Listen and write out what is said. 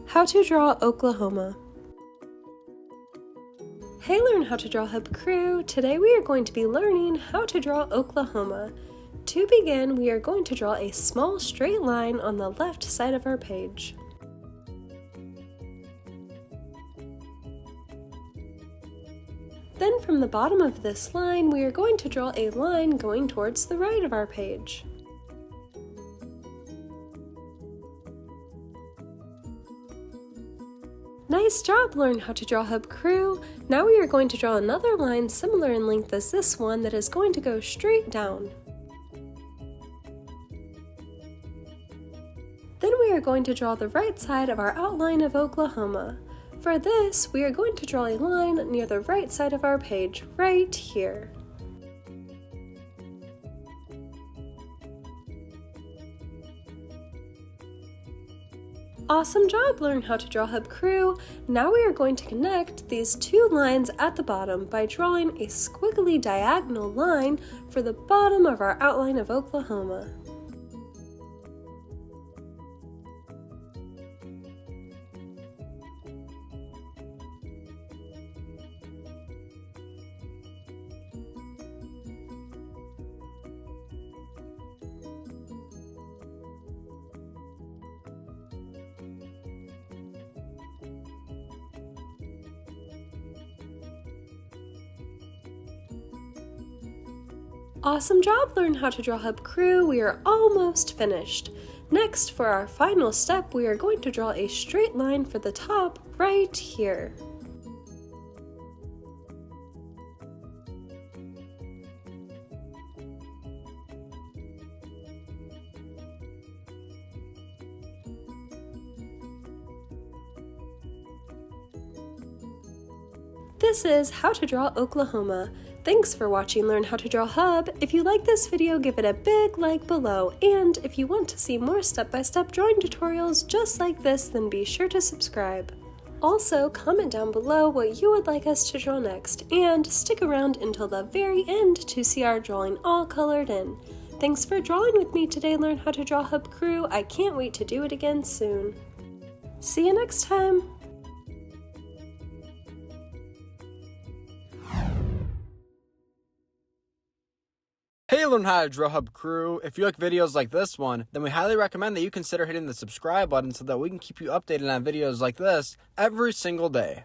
How to draw Oklahoma. Hey Learn How to Draw Hub crew! Today we are going to be learning how to draw Oklahoma. To begin, we are going to draw a small straight line on the left side of our page. Then from the bottom of this line, we are going to draw a line going towards the right of our page. Nice job, Learn How to Draw Hub crew! Now we are going to draw another line similar in length as this one that is going to go straight down. Then we are going to draw the right side of our outline of Oklahoma. For this, we are going to draw a line near the right side of our page, right here. Awesome job, Learn How to Draw Hub crew! Now we are going to connect these two lines at the bottom by drawing a squiggly diagonal line for the bottom of our outline of Oklahoma. Awesome job, Learn How to Draw Hub crew! We are almost finished. Next, for our final step, we are going to draw a straight line for the top right here. This is How to Draw Oklahoma. Thanks for watching Learn How to Draw Hub. If you like this video, give it a big like below, and if you want to see more step-by-step drawing tutorials just like this, then be sure to subscribe. Also, comment down below what you would like us to draw next, and stick around until the very end to see our drawing all colored in. Thanks for drawing with me today, Learn How to Draw Hub crew. I can't wait to do it again soon. See you next time! Hey Learn How to Draw Hub crew! If you like videos like this one, then we highly recommend that you consider hitting the subscribe button so that we can keep you updated on videos like this every single day.